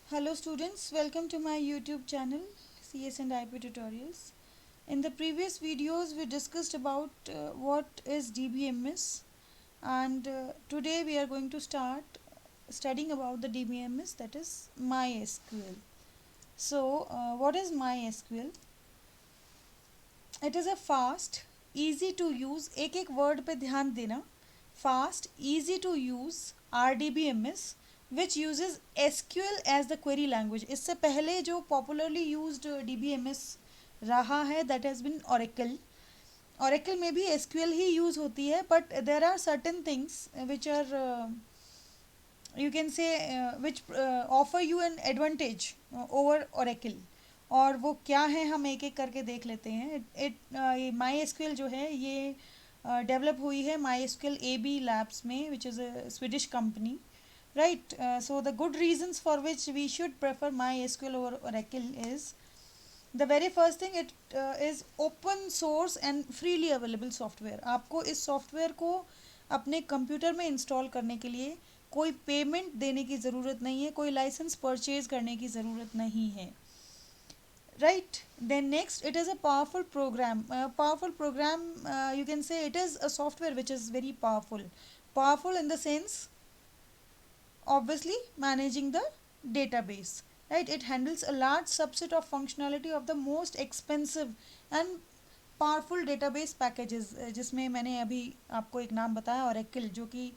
Hello students, welcome to my YouTube channel CS and IP Tutorials. In the previous videos we discussed about what is DBMS, and today we are going to start studying about the DBMS, that is MySQL. So what is MySQL? It is a fast, easy to use, एक word पे ध्यान देना, fast, easy to use RDBMS which uses SQL as the query language. इससे पहले जो popularly used DBMS रहा है that has been Oracle. Oracle में भी SQL ही use होती है, but there are certain things which are you can say which offer you an advantage over Oracle. और वो क्या है हम एक एक करके देख लेते हैं. ये माई एसक्यूएल जो है ये डेवलप हुई है MySQL A B labs में, which is a Swedish company, right? So the good reasons for which we should prefer MySQL over Oracle is the very first thing, it is open source and freely available software. आपको इस software को अपने computer में install करने के लिए कोई payment देने की ज़रूरत नहीं है, कोई लाइसेंस परचेज करने की ज़रूरत नहीं है, right? Then next, it is a powerful program. You can say it is a software which is very powerful in the sense, obviously managing the database, right? It handles a large subset of functionality of the most expensive and powerful database packages, जिसमें मैंने अभी आपको एक नाम बताया Oracle, जो कि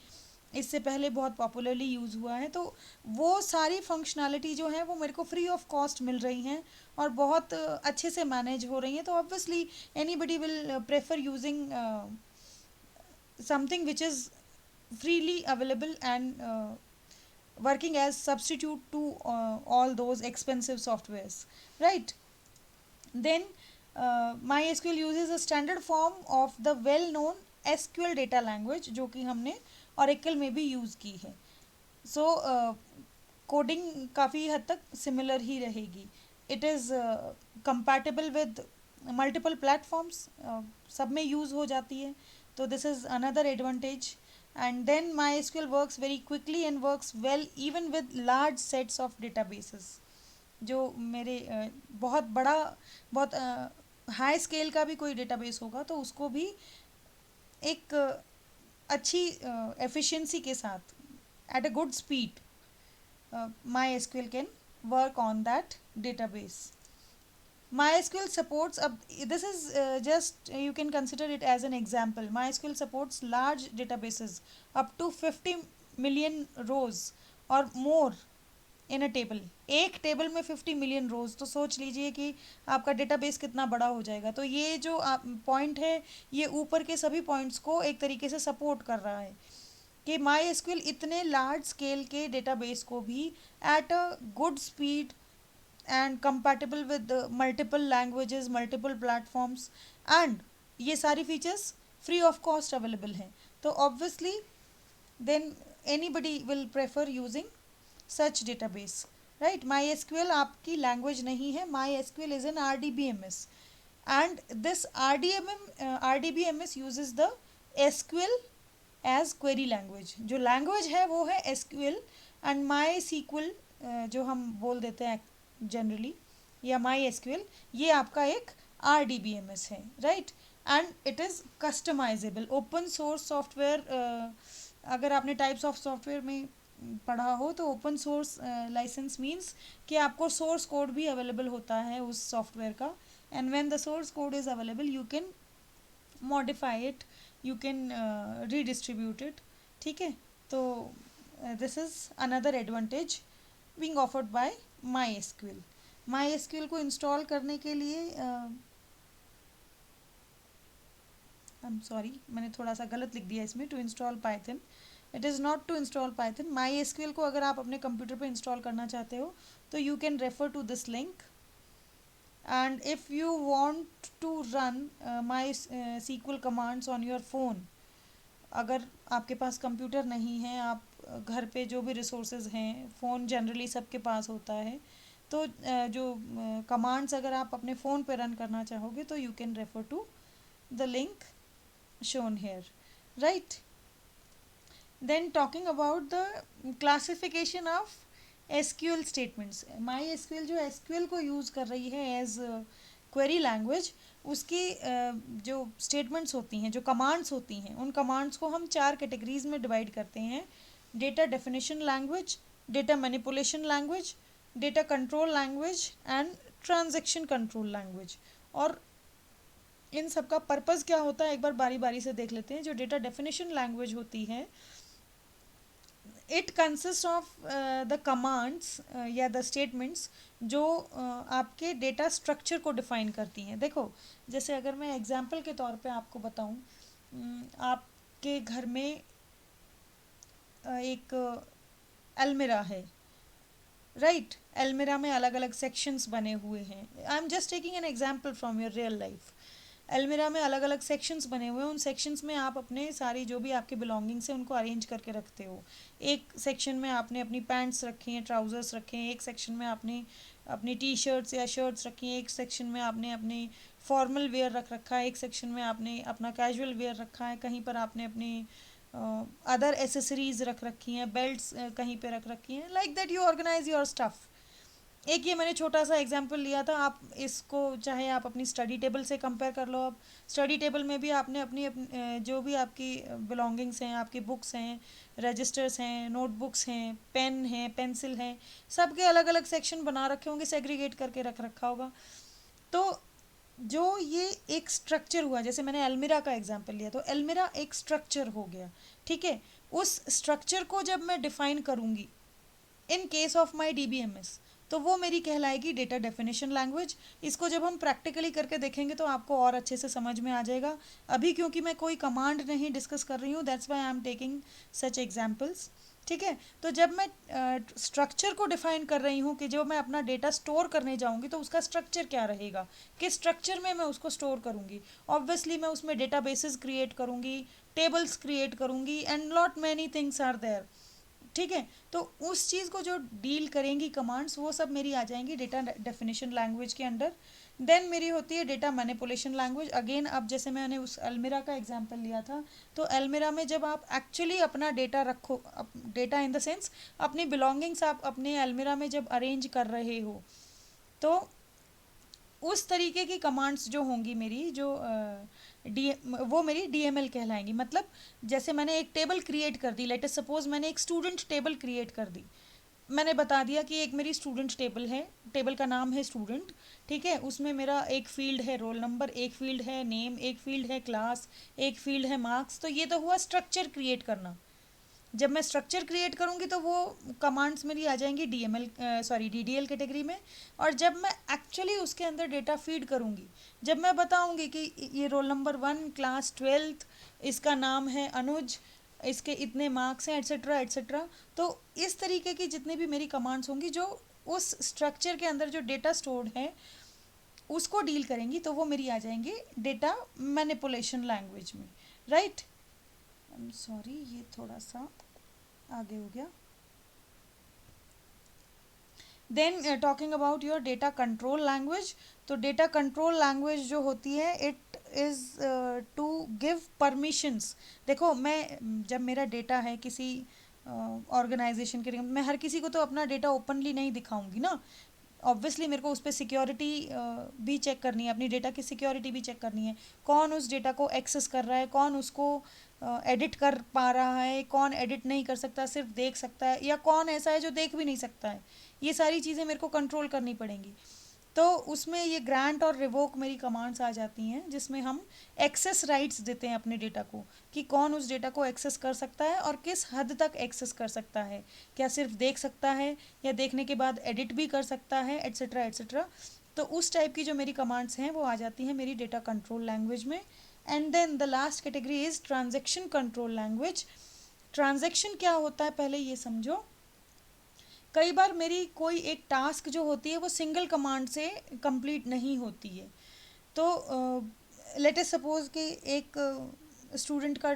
इससे पहले बहुत पॉपुलरली यूज़ हुआ है. तो वो सारी फंक्शनैलिटी जो है वो मेरे को फ्री ऑफ कॉस्ट मिल रही हैं और बहुत अच्छे से मैनेज हो रही हैं. तो obviously anybody will prefer using something which is freely available and working as substitute to all those expensive softwares, right? Then MySQL uses a standard form of the well known SQL data language, जो कि हमने Oracle में भी use की है. सो coding काफ़ी हद तक सिमिलर ही रहेगी. It is compatible with multiple platforms, सब में यूज़ हो जाती है. तो this is another advantage. And then MySQL works very quickly and works well even with large sets of databases. जो मेरे बहुत बड़ा, बहुत हाई स्केल का भी कोई डेटाबेस होगा तो उसको भी एक अच्छी एफिशिएंसी के साथ, at a good speed, MySQL can work on that database. MySQL supports this is just you can consider it as an example. MySQL supports large databases up to 50 million rows or more in a table. एक table में 50 million रोज, तो सोच लीजिए कि आपका database कितना बड़ा हो जाएगा. तो ये जो पॉइंट है ये ऊपर के सभी पॉइंट्स को एक तरीके से सपोर्ट कर रहा है कि माई एसक्यूएल इतने लार्ज स्केल के डेटाबेस को भी at a good speed and compatible with multiple languages, multiple platforms, and ये सारी features free of cost available हैं. तो obviously then anybody will prefer using such database, right? MySQL आपकी language नहीं है. MySQL is an RDBMS, and this RDBMS uses the SQL as query language. जो language है वो है SQL, and MySQL जो हम बोल देते हैं जनरली, या माई एसक्यूएल, ये आपका एक RDBMS है, right? And it is customizable open source software. अगर आपने टाइप्स ऑफ सॉफ्टवेयर में पढ़ा हो तो ओपन सोर्स लाइसेंस मीन्स कि आपको सोर्स कोड भी अवेलेबल होता है उस सॉफ्टवेयर का, and when the source code is available you can modify it, you can redistribute it. ठीक है, तो this is another advantage being offered by MySQL. MySQL को इंस्टॉल करने के लिए आई एम सॉरी, मैंने थोड़ा सा गलत लिख दिया इसमें. To install Python, it is not to install Python. MySQL को अगर आप अपने कंप्यूटर पे इंस्टॉल करना चाहते हो तो you can refer to this link. And if you want to run MySQL commands on your phone, अगर आपके पास कंप्यूटर नहीं है, आप घर पे जो भी रिसोर्सेज हैं, फ़ोन जनरली सबके पास होता है, तो जो कमांड्स अगर आप अपने फ़ोन पे रन करना चाहोगे तो you can refer to the link shown here, right? Then talking about the classification of SQL statements, my SQL जो एसक्यूएल को यूज़ कर रही है एज क्वेरी लैंग्वेज, उसकी जो स्टेटमेंट्स होती हैं, जो कमांड्स होती हैं, उन कमांड्स को हम 4 कैटेगरीज में डिवाइड करते हैं: data definition language, data manipulation language, data control language and transaction control language. और इन सब का पर्पज़ क्या होता है एक बार बारी बारी से देख लेते हैं। जो डेटा डेफिनेशन लैंग्वेज होती है, it consist of the commands या द स्टेटमेंट्स जो आपके डेटा स्ट्रक्चर को डिफाइन करती हैं। देखो, जैसे अगर मैं एग्जांपल के तौर पे आपको बताऊं, आपके घर में एक अलमीरा है, राइट? अलमीरा में अलग अलग सेक्शंस बने हुए हैं। I am just taking an example from your real life. अलमीरा में अलग अलग सेक्शंस बने हुए हैं, उन सेक्शंस में आप अपने सारी जो भी आपके बिलोंगिंग्स हैं उनको अरेंज करके रखते हो। एक सेक्शन में आपने अपनी पैंट्स रखी हैं, ट्राउज़र्स रखे हैं, एक सेक्शन में आपने अपनी टी शर्ट्स या शर्ट्स रखी हैं, एक सेक्शन में आपने अपने फॉर्मल वेयर रख रखा है, एक सेक्शन में आपने अपना कैजुअल वेयर रखा है, कहीं पर आपने अपने अदर एसेसरीज रख रखी हैं, बेल्ट्स कहीं पे रख रखी हैं। Like that you organize your stuff. एक ये मैंने छोटा सा एग्जांपल लिया था, आप इसको चाहे आप अपनी स्टडी टेबल से कंपेयर कर लो। अब स्टडी टेबल में भी आपने अपनी जो भी आपकी बिलोंगिंग्स हैं, आपकी बुक्स हैं, रजिस्टर्स हैं, नोटबुक्स हैं, पेन हैं, पेंसिल हैं, सबके अलग अलग सेक्शन बना रखे होंगे, सेग्रीगेट करके रख रखा होगा। तो जो ये एक स्ट्रक्चर हुआ, जैसे मैंने अलमीरा का एग्जांपल लिया, तो अलमीरा एक स्ट्रक्चर हो गया, ठीक है? उस स्ट्रक्चर को जब मैं डिफाइन करूँगी in case of my DBMS, तो वो मेरी कहलाएगी डेटा डेफिनेशन लैंग्वेज। इसको जब हम प्रैक्टिकली करके देखेंगे तो आपको और अच्छे से समझ में आ जाएगा। अभी क्योंकि मैं कोई कमांड नहीं डिस्कस कर रही हूँ, that's why I am taking such examples, ठीक है? तो जब मैं स्ट्रक्चर को डिफाइन कर रही हूँ कि जो मैं अपना डेटा स्टोर करने जाऊँगी तो उसका स्ट्रक्चर क्या रहेगा, किस स्ट्रक्चर में मैं उसको स्टोर करूँगी। ऑब्वियसली मैं उसमें डेटा बेसिस क्रिएट करूँगी, टेबल्स क्रिएट करूँगी and lot many things are there, ठीक है? तो उस चीज़ को जो डील करेंगी कमांड्स, वो सब मेरी आ जाएंगी डेटा डेफिनेशन लैंग्वेज के अंडर। देन मेरी होती है डेटा मैनिपुलेशन लैंग्वेज। अगेन, अब जैसे मैंने उस अलमीरा का एग्जांपल लिया था, तो अलमीरा में जब आप एक्चुअली अपना डेटा रखो, डेटा इन द सेंस अपनी बिलोंगिंग्स आप अपने अलमीरा में जब अरेंज कर रहे हो, तो उस तरीके की कमांड्स जो होंगी मेरी, जो वो मेरी DML कहलाएंगी। मतलब जैसे मैंने एक टेबल क्रिएट कर दी, लेट अस सपोज मैंने एक स्टूडेंट टेबल क्रिएट कर दी। मैंने बता दिया कि एक मेरी स्टूडेंट टेबल है, टेबल का नाम है स्टूडेंट, ठीक है? उसमें मेरा एक फील्ड है रोल नंबर, एक फील्ड है नेम, एक फील्ड है क्लास, एक फील्ड है मार्क्स। तो ये तो हुआ स्ट्रक्चर क्रिएट करना। जब मैं स्ट्रक्चर क्रिएट करूँगी तो वो कमांड्स मेरी आ जाएंगी DDL कैटेगरी में। और जब मैं एक्चुअली उसके अंदर डेटा फीड करूँगी, जब मैं बताऊँगी कि ये रोल नंबर 1, क्लास 12th, इसका नाम है अनुज, इसके इतने मार्क्स हैं, एट्सेट्रा एट्सेट्रा, तो इस तरीके की जितनी भी मेरी कमांड्स होंगी जो उस स्ट्रक्चर के अंदर जो डेटा स्टोर्ड है उसको डील करेंगी, तो वो मेरी आ जाएंगी डेटा मैनिपुलेशन लैंग्वेज में, राइट? आई एम सॉरी, ये थोड़ा सा आगे हो गया। Then talking about your data control language, तो डेटा कंट्रोल लैंग्वेज जो होती है, it is to give permissions. देखो, मैं जब मेरा डेटा है किसी ऑर्गेनाइजेशन के लिए, मैं हर किसी को तो अपना डेटा ओपनली नहीं दिखाऊंगी ना। ऑब्वियसली मेरे को उस पर सिक्योरिटी भी चेक करनी है, अपनी डेटा की सिक्योरिटी भी चेक करनी है। कौन उस डेटा को एक्सेस कर रहा है, कौन उसको एडिट कर पा रहा है, कौन एडिट नहीं कर सकता, सिर्फ देख सकता है, या कौन ऐसा है जो देख भी नहीं सकता है। ये सारी चीज़ें मेरे को कंट्रोल करनी पड़ेंगी। तो उसमें ये ग्रांट और रिवोक मेरी कमांड्स आ जाती हैं, जिसमें हम एक्सेस राइट्स देते हैं अपने डेटा को, कि कौन उस डेटा को एक्सेस कर सकता है और किस हद तक एक्सेस कर सकता है, क्या सिर्फ देख सकता है या देखने के बाद एडिट भी कर सकता है, एट्सेट्रा एट्सेट्रा। तो उस टाइप की जो मेरी कमांड्स हैं वो आ जाती हैं मेरी डेटा कंट्रोल लैंग्वेज में। And then the last category is transaction control language. Transaction क्या होता है पहले ये समझो। कई बार मेरी कोई एक टास्क जो होती है वो सिंगल कमांड से कंप्लीट नहीं होती है। तो लेट अस सपोज कि एक स्टूडेंट का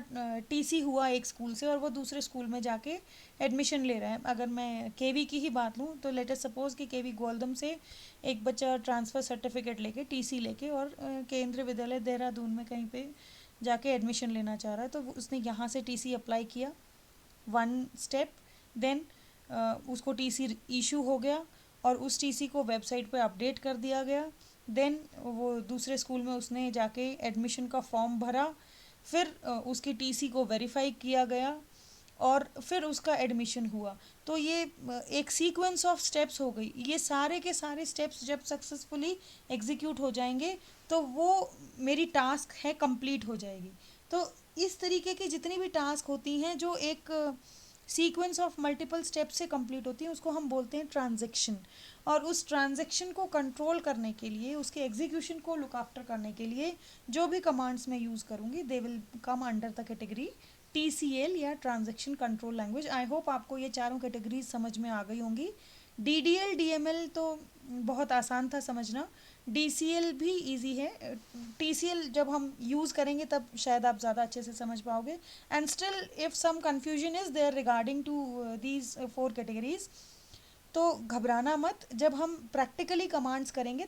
TC हुआ एक स्कूल से और वो दूसरे स्कूल में जाके एडमिशन ले रहा है। अगर मैं KV की ही बात लूँ तो लेट अस सपोज कि KV गोलदम से एक बच्चा ट्रांसफ़र सर्टिफिकेट लेके, TC लेके, और केंद्रीय विद्यालय देहरादून में कहीं पे जाके एडमिशन लेना चाह रहा है। तो उसने यहाँ से TC अप्लाई किया, 1 स्टेप। देन उसको टीसी इशू हो गया और उस टीसी को वेबसाइट पे अपडेट कर दिया गया। देन वो दूसरे स्कूल में उसने जाके एडमिशन का फॉर्म भरा, फिर उसकी टीसी को वेरीफाई किया गया और फिर उसका एडमिशन हुआ। तो ये एक सीक्वेंस ऑफ स्टेप्स हो गई। ये सारे के सारे स्टेप्स जब सक्सेसफुली एग्जीक्यूट हो जाएंगे तो वो मेरी टास्क है कंप्लीट हो जाएगी। तो इस तरीके की जितनी भी टास्क होती हैं जो एक सीक्वेंस ऑफ मल्टीपल स्टेप से कंप्लीट होती है उसको हम बोलते हैं ट्रांजैक्शन। और उस ट्रांजैक्शन को कंट्रोल करने के लिए, उसके एग्जीक्यूशन को लुक आफ्टर करने के लिए जो भी कमांड्स मैं यूज़ करूँगी they will come under the category TCL या transaction control language. I hope आपको ये चारों कैटेगरीज समझ में आ गई होंगी। DDL DML तो बहुत आसान था समझना, DCL भी इजी है, TCL जब हम यूज़ करेंगे तब शायद आप ज़्यादा अच्छे से समझ पाओगे। And still if some confusion is there regarding to these 4 categories तो घबराना मत, जब हम प्रैक्टिकली कमांड्स करेंगे